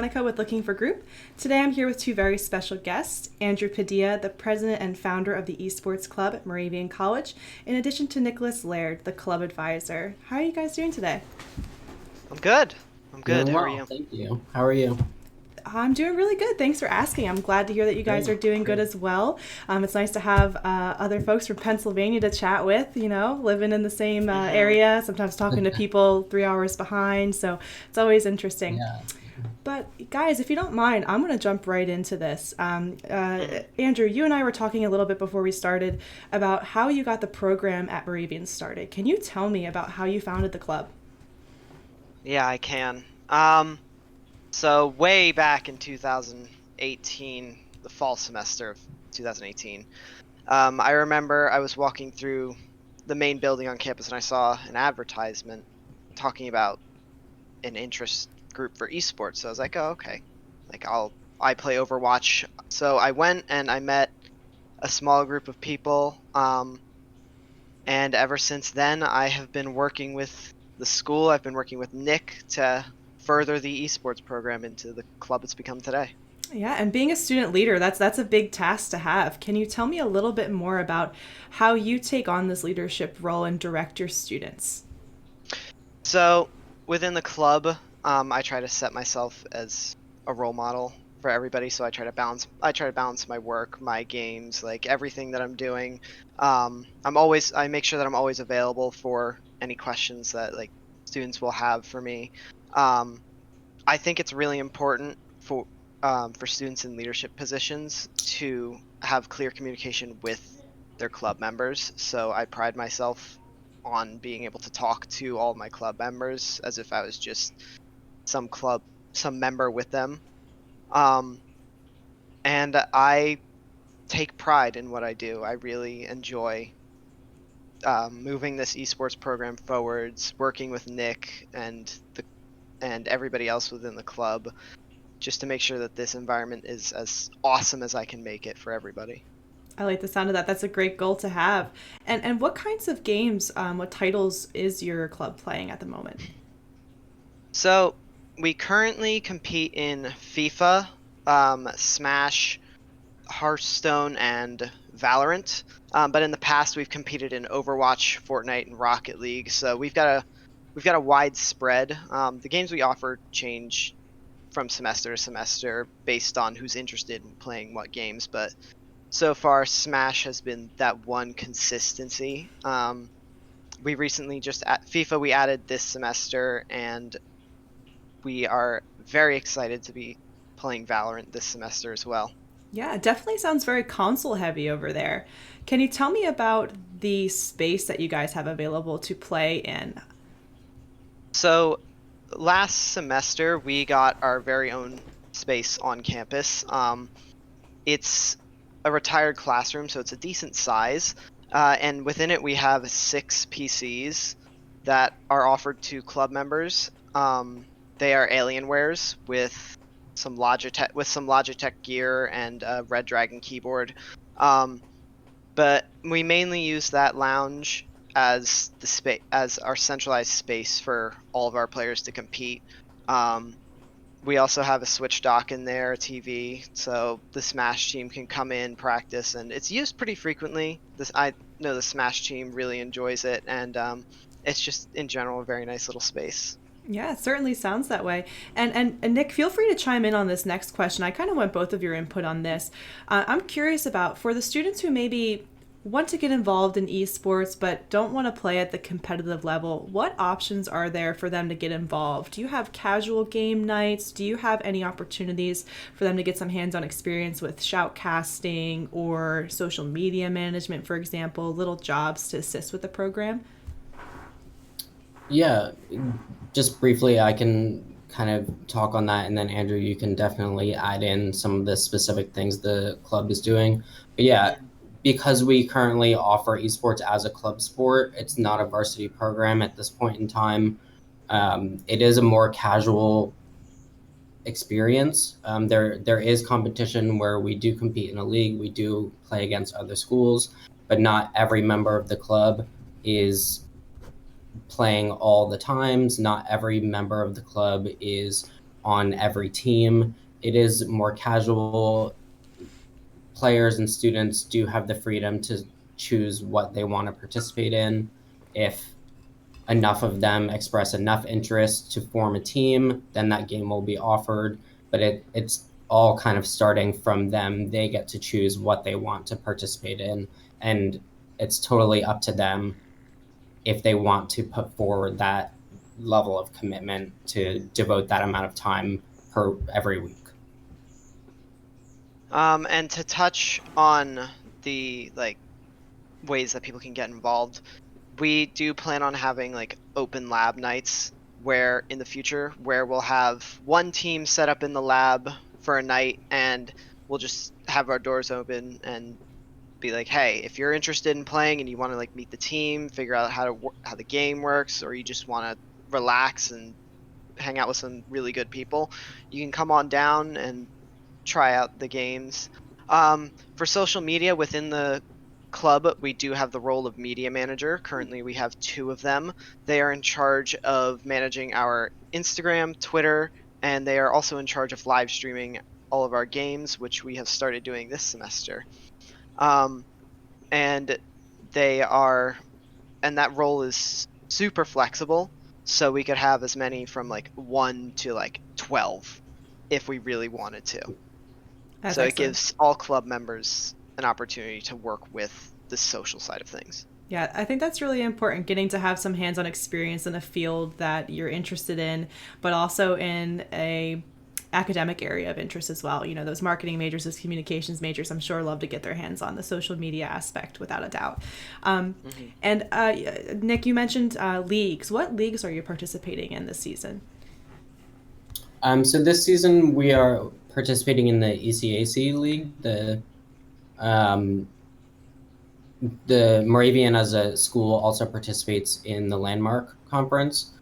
Monica with Looking for Group. Today I'm here with two very special guests, Andrew Padilla, the president and founder of the Esports Club at Moravian College, in addition to Nicholas Laird, the club advisor. How are you guys doing today? I'm good. I'm good. Doing How are well, you? thank you. How are you? I'm doing really good. Thanks for asking. I'm glad to hear that you guys are doing good as well. It's nice to have other folks from Pennsylvania to chat with, living in the same area, sometimes talking to people 3 hours behind. So it's always interesting. Yeah. But guys, if you don't mind, I'm going to jump right into this. Andrew, you and I were talking a little bit before we started about how you got the program at Moravian started. Can you tell me about how you founded the club? Yeah, I can. So way back in 2018, the fall semester of 2018, I remember I was walking through the main building on campus and I saw an advertisement talking about an interest group for esports. So I was like, oh, okay. Like I play Overwatch. So I went and I met a small group of people. And ever since then, I have been working with the school. I've been working with Nick to further the esports program into the club it's become today. Yeah, and being a student leader, that's a big task to have. Can you tell me a little bit more about how you take on this leadership role and direct your students? So within the club, I try to set myself as a role model for everybody. So I try to balance my work, my games, like everything that I'm doing. I make sure that I'm always available for any questions that like students will have for me. I think it's really important for students in leadership positions to have clear communication with their club members. So I pride myself on being able to talk to all my club members as if I was just some member with them. Um, and I take pride in what I do. I really enjoy moving this esports program forwards, working with Nick and everybody else within the club, just to make sure that this environment is as awesome as I can make it for everybody. I like the sound of that. That's a great goal to have. And what kinds of games, what titles is your club playing at the moment? So we currently compete in FIFA, Smash, Hearthstone, and Valorant. But in the past, we've competed in Overwatch, Fortnite, and Rocket League. So we've got a wide spread. The games we offer change from semester to semester based on who's interested in playing what games. But so far, Smash has been that one consistency. We recently just at FIFA we added this semester, and we are very excited to be playing Valorant this semester as well. Yeah, it definitely sounds very console heavy over there. Can you tell me about the space that you guys have available to play in? So last semester we got our very own space on campus. It's a retired classroom, so it's a decent size, and within it we have 6 PCs that are offered to club members. They are Alienwares with some Logitech gear and a Red Dragon keyboard. Um, but we mainly use that lounge as our centralized space for all of our players to compete. Um, we also have a Switch dock in there, a TV, so the Smash team can come in, practice, and it's used pretty frequently. I know the Smash team really enjoys it, and it's just in general a very nice little space. Yeah, it certainly sounds that way. And Nick, feel free to chime in on this next question. I kind of want both of your input on this. I'm curious about for the students who maybe want to get involved in esports but don't want to play at the competitive level, what options are there for them to get involved? Do you have casual game nights? Do you have any opportunities for them to get some hands-on experience with shoutcasting or social media management, for example, little jobs to assist with the program? Yeah, just briefly, I can kind of talk on that, and then Andrew, you can definitely add in some of the specific things the club is doing. But yeah, because we currently offer esports as a club sport, it's not a varsity program at this point in time. It is a more casual experience. There is competition where we do compete in a league, we do play against other schools, but not every member of the club is playing all the times. Not every member of the club is on every team. It is more casual. Players and students do have the freedom to choose what they want to participate in. If enough of them express enough interest to form a team, then that game will be offered. But it's all kind of starting from them. They get to choose what they want to participate in, and it's totally up to them if they want to put forward that level of commitment to devote that amount of time per every week. And to touch on the ways that people can get involved, we do plan on having open lab nights where in the future where we'll have one team set up in the lab for a night, and we'll just have our doors open and be like, hey, if you're interested in playing and you want to meet the team, figure out how the game works, or you just want to relax and hang out with some really good people, you can come on down and try out the games. For social media within the club, we do have the role of media manager. Currently, we have 2 of them. They are in charge of managing our Instagram, Twitter, and they are also in charge of live streaming all of our games, which we have started doing this semester. And that role is super flexible, so we could have as many from 1 to 12 if we really wanted to. That's so excellent. It gives all club members an opportunity to work with the social side of things. Yeah, I think that's really important, getting to have some hands-on experience in a field that you're interested in, but also in a academic area of interest as well. Those marketing majors, those communications majors, I'm sure love to get their hands on the social media aspect without a doubt. And Nick, you mentioned leagues. What leagues are you participating in this season? So this season we are participating in the ECAC League. The Moravian as a school also participates in the Landmark Conference.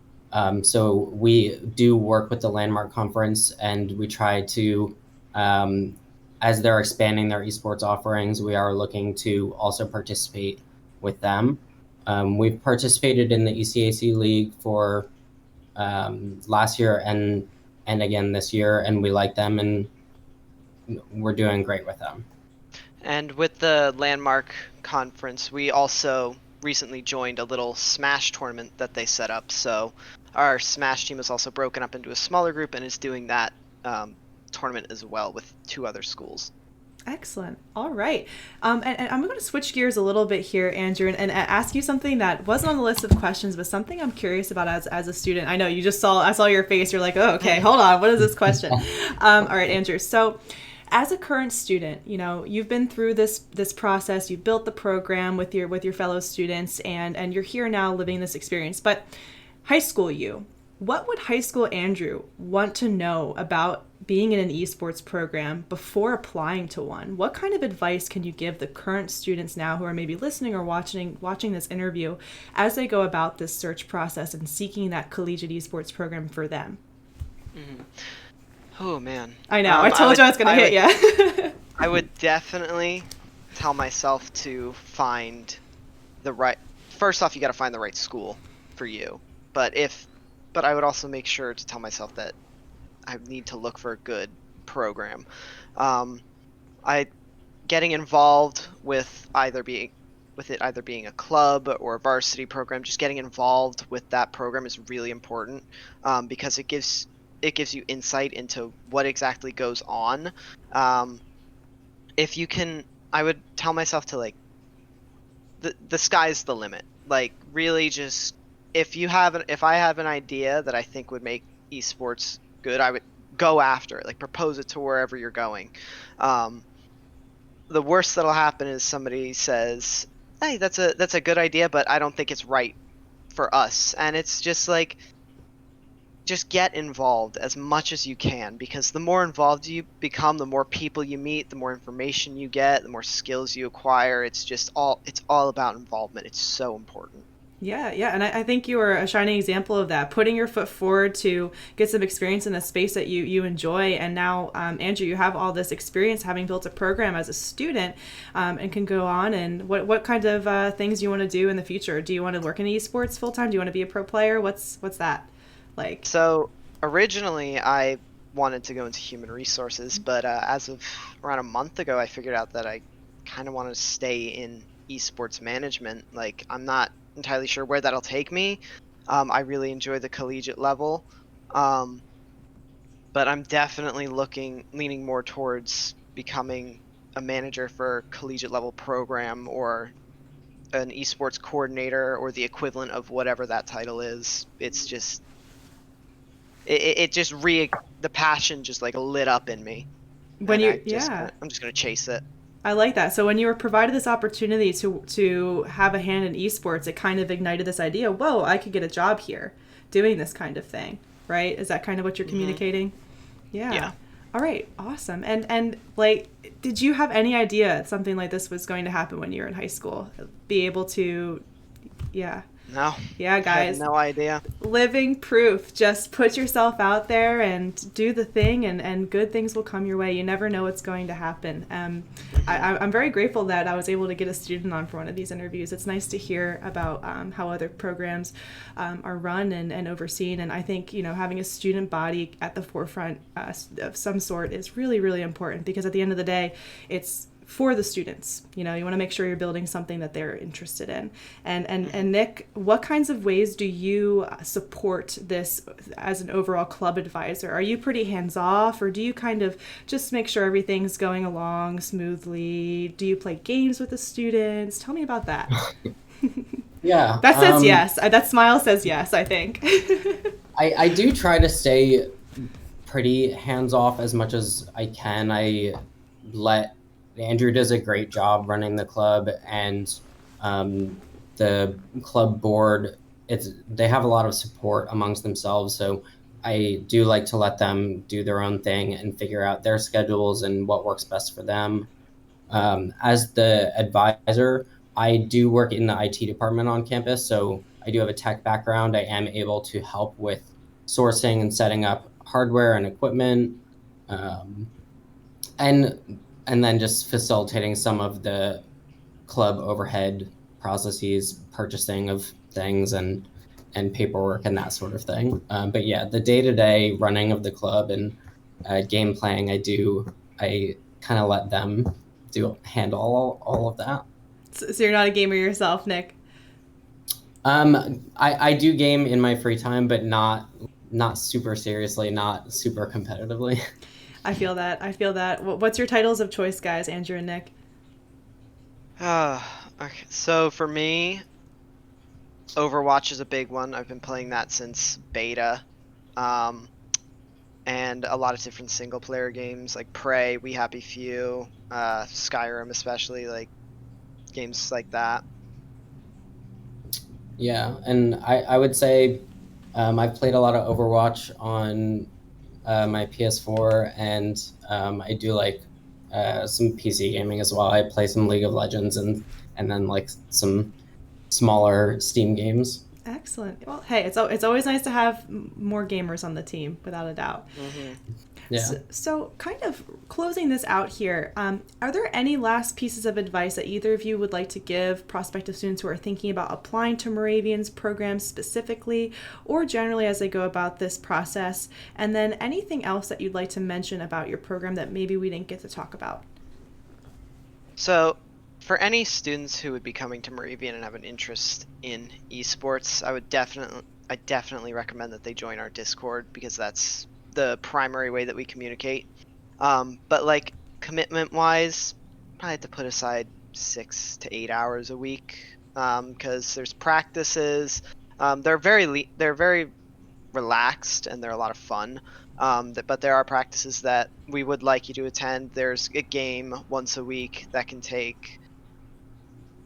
So we do work with the Landmark Conference, and we try to, as they're expanding their esports offerings, we are looking to also participate with them. We've participated in the ECAC League for last year and again this year, and we like them, and we're doing great with them. And with the Landmark Conference, we also recently joined a little Smash tournament that they set up. So our Smash team is also broken up into a smaller group and is doing that tournament as well with 2 other schools. Excellent. All right. And I'm going to switch gears a little bit here, Andrew, and ask you something that wasn't on the list of questions, but something I'm curious about as a student. I know I saw your face. You're like, oh, okay, hold on. What is this question? All right, Andrew. So as a current student, you've been through this process, you've built the program with your fellow students, and you're here now living this experience. But high school what would high school Andrew want to know about being in an esports program before applying to one? What kind of advice can you give the current students now who are maybe listening or watching this interview as they go about this search process and seeking that collegiate esports program for them? Mm-hmm. Oh, man. I know. I told you I was going to hit you. I would definitely tell myself to find the right... First off, you got to find the right school for you. But I would also make sure to tell myself that I need to look for a good program. Getting involved with either being a club or a varsity program, just getting involved with that program is really important, because it gives you insight into what exactly goes on. If you can, I would tell myself to the sky's the limit. Really just, if I have an idea that I think would make esports good, I would go after it. Propose it to wherever you're going. The worst that'll happen is somebody says, hey, that's a good idea, but I don't think it's right for us. And it's just just get involved as much as you can, because the more involved you become, the more people you meet, the more information you get, the more skills you acquire. It's all about involvement. It's so important. Yeah, and I think you are a shining example of that, putting your foot forward to get some experience in a space that you enjoy. And now, Andrew, you have all this experience having built a program as a student, and can go on. And what kind of things do you want to do in the future? Do you want to work in esports full time? Do you want to be a pro player? What's that like? So originally I wanted to go into human resources, but as of around a month ago, I figured out that I kind of want to stay in esports management. Like, I'm not entirely sure where that'll take me. I really enjoy the collegiate level, um, but I'm definitely leaning more towards becoming a manager for a collegiate level program, or an esports coordinator, or the equivalent of whatever that title is. It's just it just the passion just like lit up in me, When and you, yeah, I'm just gonna chase it. I like that. So when you were provided this opportunity to have a hand in esports, it kind of ignited this idea. Whoa, I could get a job here, doing this kind of thing, right? Is that kind of what you're communicating? Yeah. Yeah. All right. Awesome. And like, did you have any idea something like this was going to happen when you were in high school? Be able to, yeah. No. Yeah, I had guys. no idea. Living proof. Just put yourself out there and do the thing, and good things will come your way. You never know what's going to happen. I'm very grateful that I was able to get a student on for one of these interviews. It's nice to hear about how other programs are run and overseen. And I think, having a student body at the forefront of some sort is really, really important, because at the end of the day, it's for the students. You want to make sure you're building something that they're interested in. And Nick, what kinds of ways do you support this as an overall club advisor? Are you pretty hands off, or do you kind of just make sure everything's going along smoothly? Do you play games with the students? Tell me about that. Yeah. That says yes. That smile says yes, I think. I do try to stay pretty hands off as much as I can. Andrew does a great job running the club, and the club board, they have a lot of support amongst themselves. So I do like to let them do their own thing and figure out their schedules and what works best for them. As the advisor, I do work in the IT department on campus, so I do have a tech background. I am able to help with sourcing and setting up hardware and equipment, and then just facilitating some of the club overhead processes, purchasing of things, and paperwork and that sort of thing. But yeah, the day-to-day running of the club and game playing, I kind of let them handle all of that. So you're not a gamer yourself, Nick? I do game in my free time, but not super seriously, not super competitively. I feel that. What's your titles of choice, guys, Andrew and Nick? Okay. So for me, Overwatch is a big one. I've been playing that since beta. And a lot of different single player games like Prey, We Happy Few, Skyrim, especially, like games like that. Yeah, and I would say I've played a lot of Overwatch on my PS4, and I do like some PC gaming as well. I play some League of Legends and then like some smaller Steam games. Excellent. Well, hey, it's always nice to have more gamers on the team, without a doubt. Mm-hmm. Yeah. So kind of closing this out here, are there any last pieces of advice that either of you would like to give prospective students who are thinking about applying to Moravian's program specifically, or generally as they go about this process? And then anything else that you'd like to mention about your program that maybe we didn't get to talk about? So, for any students who would be coming to Moravian and have an interest in esports, I definitely recommend that they join our Discord, because that's the primary way that we communicate. But like, commitment wise, probably have to put aside 6 to 8 hours a week, because there's practices. They're very relaxed, and they're a lot of fun. But there are practices that we would like you to attend. There's a game once a week that can take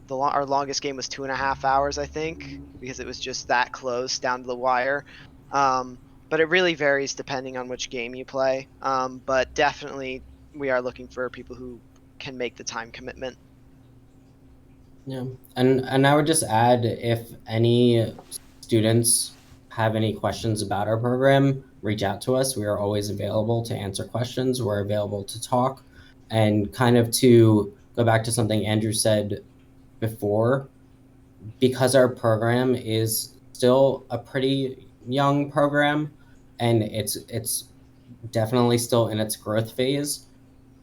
our longest game was 2.5 hours, I think, because it was just that close down to the wire. But it really varies depending on which game you play. But definitely, we are looking for people who can make the time commitment. Yeah, and I would just add, if any students have any questions about our program, reach out to us. We are always available to answer questions. We're available to talk. And kind of to go back to something Andrew said before, because our program is still a pretty young program, and it's definitely still in its growth phase.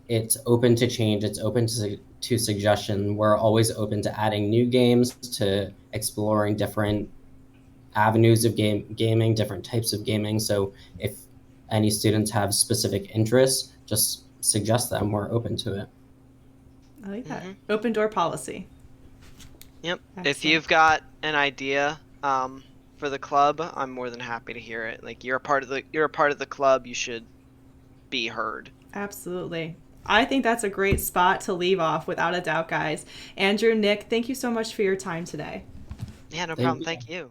It's open to change. It's open to suggestion. We're always open to adding new games, to exploring different avenues of gaming, different types of gaming. So if any students have specific interests, just suggest them. We're open to it. I like that. Mm-hmm. Open door policy. Yep. If Excellent. you've got an idea for the club, I'm more than happy to hear it. Like, you're a part of the club. You should be heard. Absolutely. I think that's a great spot to leave off, without a doubt, guys. Andrew, Nick, thank you so much for your time today. Yeah, no Thank problem. you. Thank you.